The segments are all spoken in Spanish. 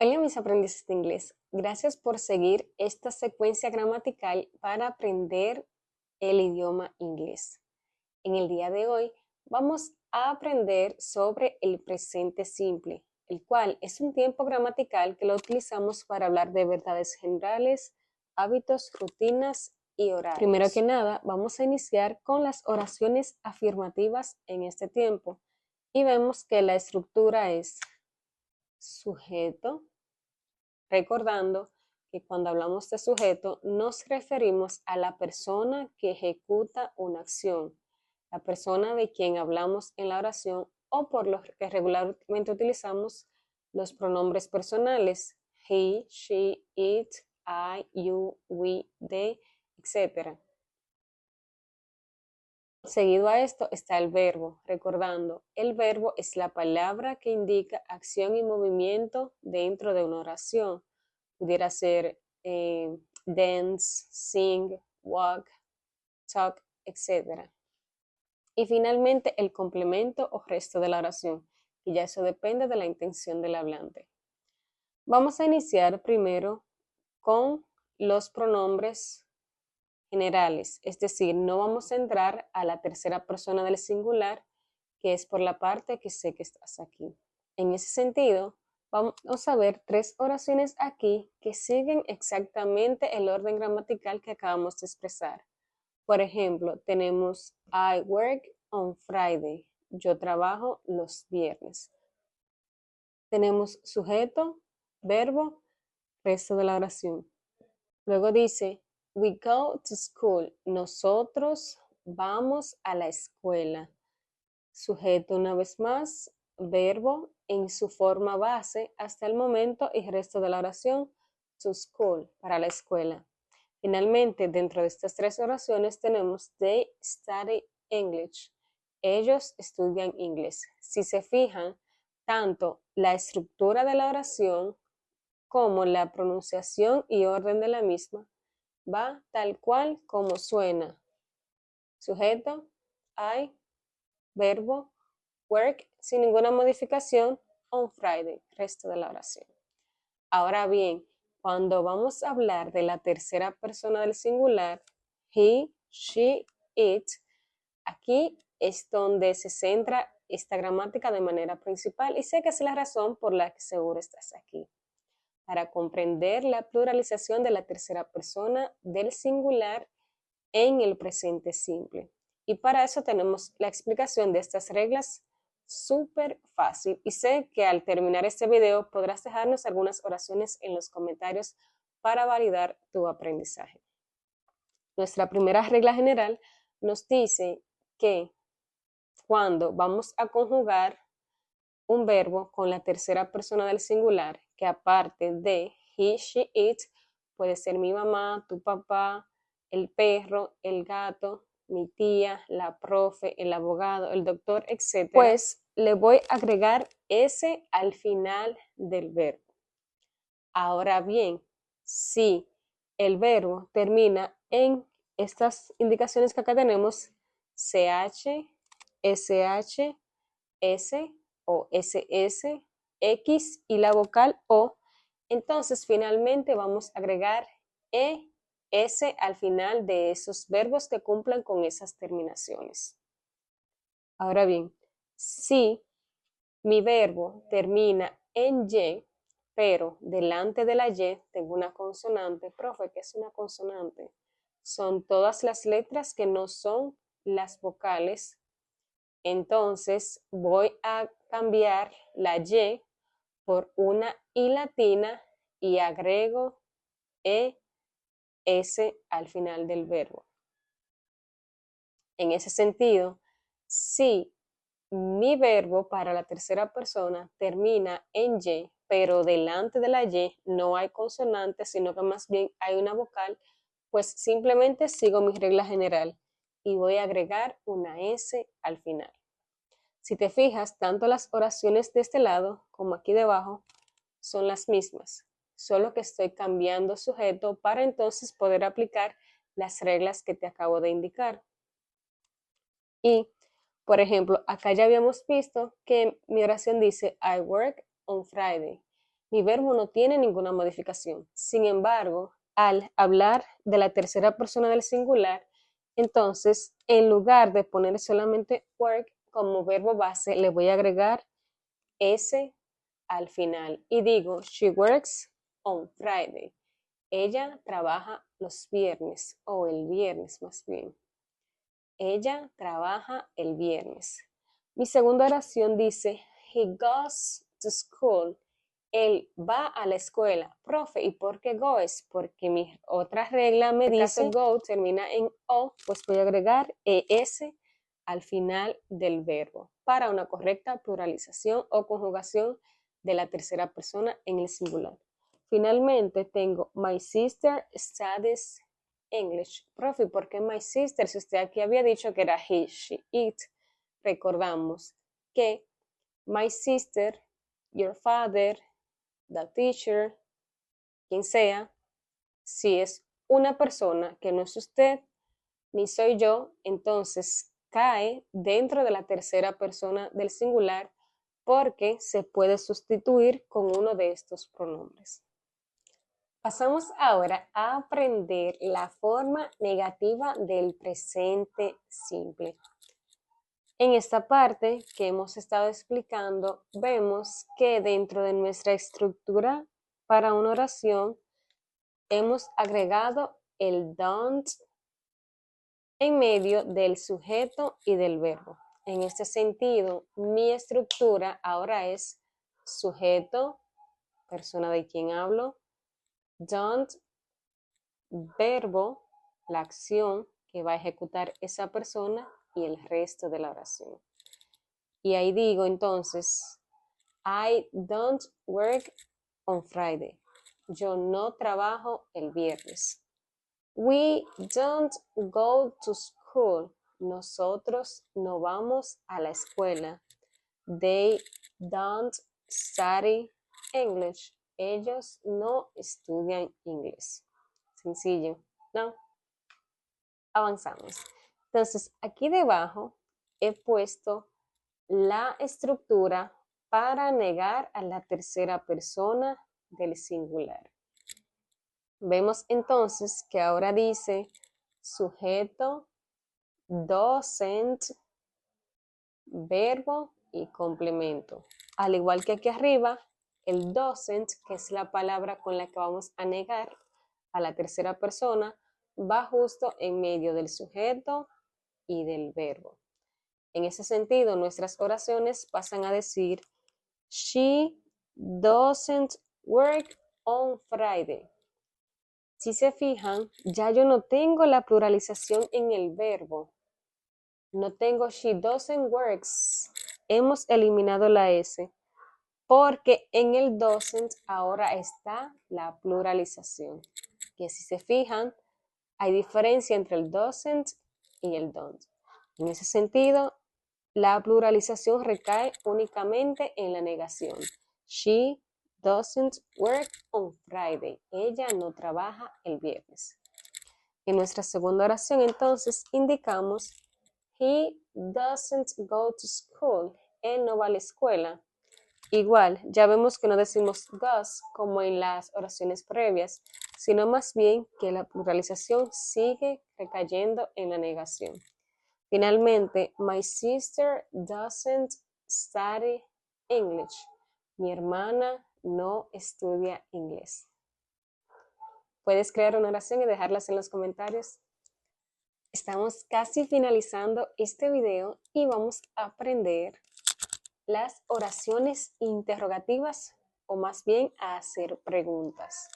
Hola mis aprendices de inglés, gracias por seguir esta secuencia gramatical para aprender el idioma inglés. En el día de hoy vamos a aprender sobre el presente simple, el cual es un tiempo gramatical que lo utilizamos para hablar de verdades generales, hábitos, rutinas y horarios. Primero que nada, vamos a iniciar con las oraciones afirmativas en este tiempo y vemos que la estructura es sujeto, recordando que cuando hablamos de sujeto nos referimos a la persona que ejecuta una acción, la persona de quien hablamos en la oración o por lo que regularmente utilizamos los pronombres personales he, she, it, I, you, we, they, etc. Seguido a esto está el verbo, recordando, el verbo es la palabra que indica acción y movimiento dentro de una oración. Pudiera ser dance, sing, walk, talk, etc. Y finalmente el complemento o resto de la oración, y ya eso depende de la intención del hablante. Vamos a iniciar primero con los pronombres generales, es decir, no vamos a entrar a la tercera persona del singular, que es por la parte que sé que estás aquí. En ese sentido, vamos a ver tres oraciones aquí que siguen exactamente el orden gramatical que acabamos de expresar. Por ejemplo, tenemos I work on Friday. Yo trabajo los viernes. Tenemos sujeto, verbo, resto de la oración. Luego dice, we go to school. Nosotros vamos a la escuela. Sujeto una vez más, verbo en su forma base hasta el momento y resto de la oración, to school, para la escuela. Finalmente, dentro de estas tres oraciones tenemos they study English. Ellos estudian inglés. Si se fijan, tanto la estructura de la oración como la pronunciación y orden de la misma va tal cual como suena. Sujeto, I, verbo, work, sin ninguna modificación, on Friday, resto de la oración. Ahora bien, cuando vamos a hablar de la tercera persona del singular, he, she, it, aquí es donde se centra esta gramática de manera principal y sé que es la razón por la que seguro estás aquí, para comprender la pluralización de la tercera persona del singular en el presente simple. Y para eso tenemos la explicación de estas reglas súper fácil. Y sé que al terminar este video podrás dejarnos algunas oraciones en los comentarios para validar tu aprendizaje. Nuestra primera regla general nos dice que cuando vamos a conjugar un verbo con la tercera persona del singular, que aparte de he, she, it, puede ser mi mamá, tu papá, el perro, el gato, mi tía, la profe, el abogado, el doctor, etc., pues le voy a agregar ese al final del verbo. Ahora bien, si el verbo termina en estas indicaciones que acá tenemos, CH, SH, S o SS, X y la vocal O, entonces finalmente vamos a agregar ES al final de esos verbos que cumplan con esas terminaciones. Ahora bien, si mi verbo termina en Y, pero delante de la Y tengo una consonante, profe, ¿qué es una consonante? Son todas las letras que no son las vocales. Entonces voy a cambiar la Y por una I latina y agrego ES al final del verbo. En ese sentido, si mi verbo para la tercera persona termina en Y, pero delante de la Y no hay consonante, sino que más bien hay una vocal, pues simplemente sigo mi regla general y voy a agregar una S al final. Si te fijas, tanto las oraciones de este lado como aquí debajo son las mismas, solo que estoy cambiando sujeto para entonces poder aplicar las reglas que te acabo de indicar. Y, por ejemplo, acá ya habíamos visto que mi oración dice I work on Friday. Mi verbo no tiene ninguna modificación. Sin embargo, al hablar de la tercera persona del singular, entonces, en lugar de poner solamente work como verbo base, le voy a agregar S al final y digo, she works on Friday. Ella trabaja los viernes o el viernes más bien. Ella trabaja el viernes. Mi segunda oración dice, he goes to school. Él va a la escuela. Profe, ¿y por qué goes? Porque mi otra regla me dice go termina en O, pues voy a agregar ES al final del verbo para una correcta pluralización o conjugación de la tercera persona en el singular. Finalmente tengo my sister studies English. Profe, ¿por qué my sister? Si usted aquí había dicho que era he, she, it. Recordamos que my sister, your father, the teacher, quien sea, si es una persona que no es usted ni soy yo, entonces cae dentro de la tercera persona del singular porque se puede sustituir con uno de estos pronombres. Pasamos ahora a aprender la forma negativa del presente simple. En esta parte que hemos estado explicando, vemos que dentro de nuestra estructura para una oración hemos agregado el don't en medio del sujeto y del verbo. En este sentido, mi estructura ahora es sujeto, persona de quien hablo, don't, verbo, la acción que va a ejecutar esa persona y el resto de la oración. Y ahí digo entonces, I don't work on Friday. Yo no trabajo el viernes. We don't go to school. Nosotros no vamos a la escuela. They don't study English. Ellos no estudian inglés. Sencillo, ¿no? Avanzamos. Entonces, aquí debajo he puesto la estructura para negar a la tercera persona del singular. Vemos entonces que ahora dice sujeto, doesn't, verbo y complemento. Al igual que aquí arriba, el doesn't, que es la palabra con la que vamos a negar a la tercera persona, va justo en medio del sujeto y del verbo. En ese sentido, nuestras oraciones pasan a decir, she doesn't work on Friday. Si se fijan, ya yo no tengo la pluralización en el verbo. No tengo she doesn't works. Hemos eliminado la S porque en el doesn't ahora está la pluralización. Que si se fijan, hay diferencia entre el doesn't y el don't. En ese sentido, la pluralización recae únicamente en la negación. She doesn't work on Friday. Ella no trabaja el viernes. En nuestra segunda oración, entonces, indicamos he doesn't go to school. Él no va a la escuela. Igual, ya vemos que no decimos goes como en las oraciones previas, sino más bien que la pluralización sigue recayendo en la negación. Finalmente, my sister doesn't study English. Mi hermana no estudia inglés. ¿Puedes crear una oración y dejarlas en los comentarios? Estamos casi finalizando este video y vamos a aprender las oraciones interrogativas o más bien a hacer preguntas.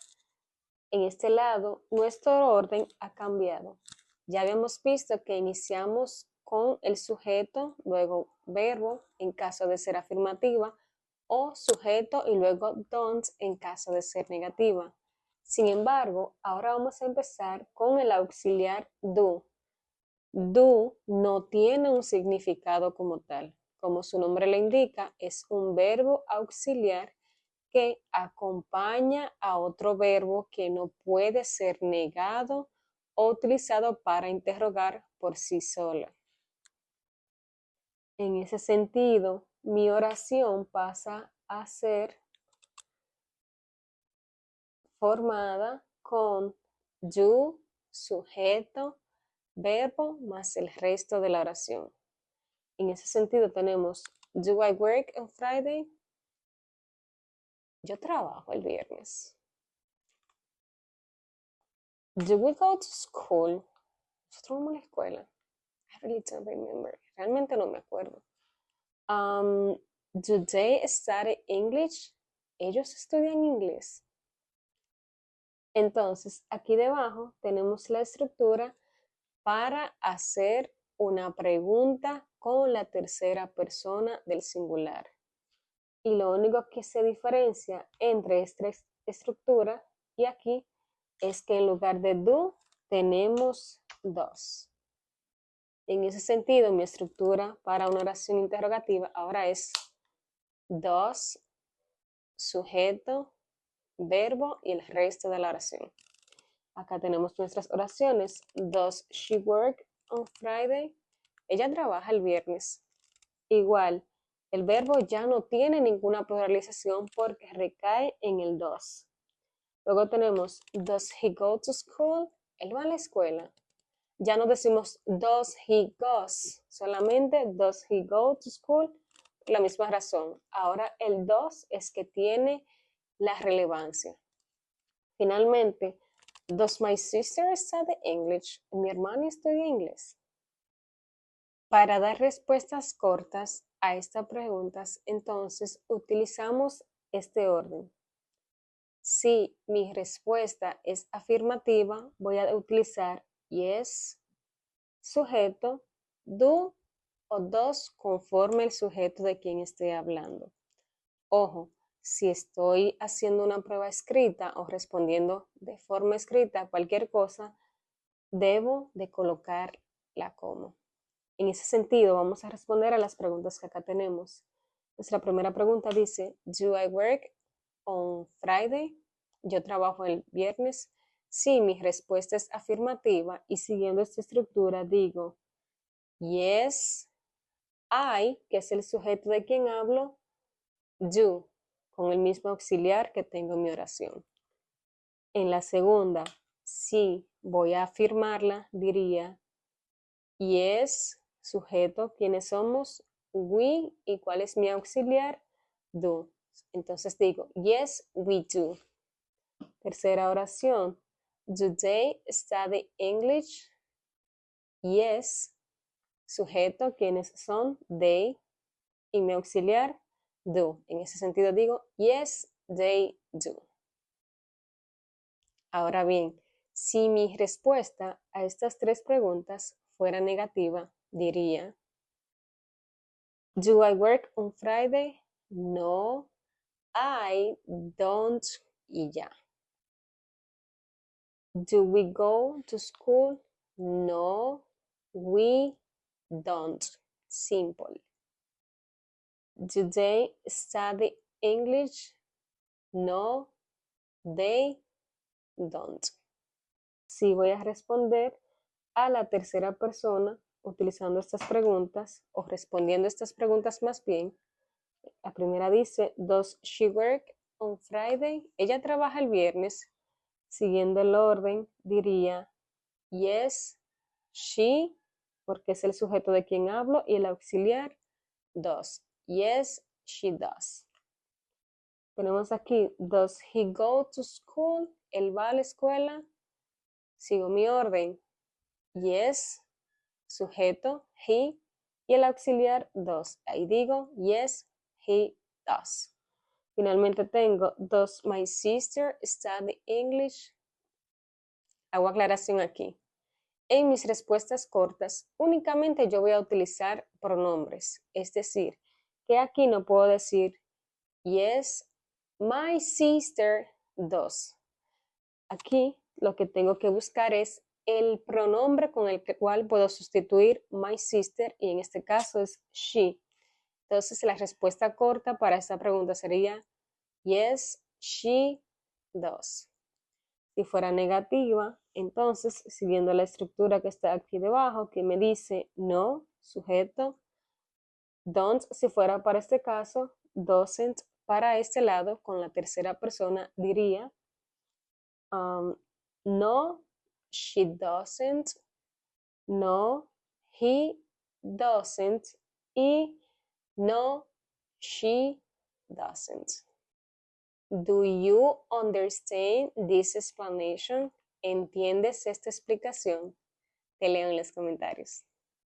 En este lado, nuestro orden ha cambiado. Ya habíamos visto que iniciamos con el sujeto, luego verbo en caso de ser afirmativa o sujeto y luego don't en caso de ser negativa. Sin embargo, ahora vamos a empezar con el auxiliar do. Do no tiene un significado como tal. Como su nombre le indica, es un verbo auxiliar que acompaña a otro verbo que no puede ser negado o utilizado para interrogar por sí sola. En ese sentido, mi oración pasa a ser formada con do, sujeto, verbo más el resto de la oración. En ese sentido tenemos do I work on Friday? Yo trabajo el viernes. Do we go to school? Nosotros vamos a la escuela. I really don't remember. Realmente no me acuerdo. Do they study English? Ellos estudian inglés. Entonces, aquí debajo tenemos la estructura para hacer una pregunta con la tercera persona del singular. Y lo único que se diferencia entre esta estructura y aquí es que en lugar de do tenemos dos. En ese sentido, mi estructura para una oración interrogativa ahora es does, sujeto, verbo y el resto de la oración. Acá tenemos nuestras oraciones. Does she work on Friday? Ella trabaja el viernes. Igual, el verbo ya no tiene ninguna pluralización porque recae en el does. Luego tenemos, does he go to school? Él va a la escuela. Ya no decimos does he goes, solamente does he go to school, por la misma razón. Ahora el does es que tiene la relevancia. Finalmente, does my sister study English? Mi hermana estudia inglés. Para dar respuestas cortas a estas preguntas, entonces utilizamos este orden. Si mi respuesta es afirmativa, voy a utilizar yes, sujeto, do o does conforme el sujeto de quien esté hablando. Ojo, si estoy haciendo una prueba escrita o respondiendo de forma escrita cualquier cosa, debo de colocar la coma. En ese sentido, vamos a responder a las preguntas que acá tenemos. Nuestra primera pregunta dice, do I work on Friday? Yo trabajo el viernes. Si mi respuesta es afirmativa y siguiendo esta estructura digo, yes, I, que es el sujeto de quien hablo, do, con el mismo auxiliar que tengo en mi oración. En la segunda, si voy a afirmarla, diría, yes, sujeto, ¿quiénes somos? We, ¿y cuál es mi auxiliar? Do. Entonces digo, yes, we do. Tercera oración, do they study English? Yes, sujeto, ¿quiénes son? They, y mi auxiliar, do. En ese sentido digo, yes, they do. Ahora bien, si mi respuesta a estas tres preguntas fuera negativa, diría, do I work on Friday? No, I don't, y ya. Do we go to school? No, we don't. Simple. Do they study English? No, they don't. Si voy a responder a la tercera persona utilizando estas preguntas o respondiendo estas preguntas más bien, la primera dice, does she work on Friday? Ella trabaja el viernes. Siguiendo el orden, diría, yes, she, porque es el sujeto de quien hablo, y el auxiliar, does. Yes, she does. Tenemos aquí, does he go to school? Él va a la escuela. Sigo mi orden. Yes, sujeto, he, y el auxiliar, does. Ahí digo, yes, he does. Finalmente tengo, does my sister study English? Hago aclaración aquí. En mis respuestas cortas, únicamente yo voy a utilizar pronombres. Es decir, que aquí no puedo decir, yes, my sister does. Aquí lo que tengo que buscar es el pronombre con el cual puedo sustituir my sister, y en este caso es she. Entonces la respuesta corta para esta pregunta sería, yes, she does. Si fuera negativa, entonces, siguiendo la estructura que está aquí debajo, que me dice no, sujeto, don't, si fuera para este caso, doesn't, para este lado, con la tercera persona, diría, No, she doesn't. No, he doesn't. Y no, she doesn't. Do you understand this explanation? ¿Entiendes esta explicación? Te leo en los comentarios.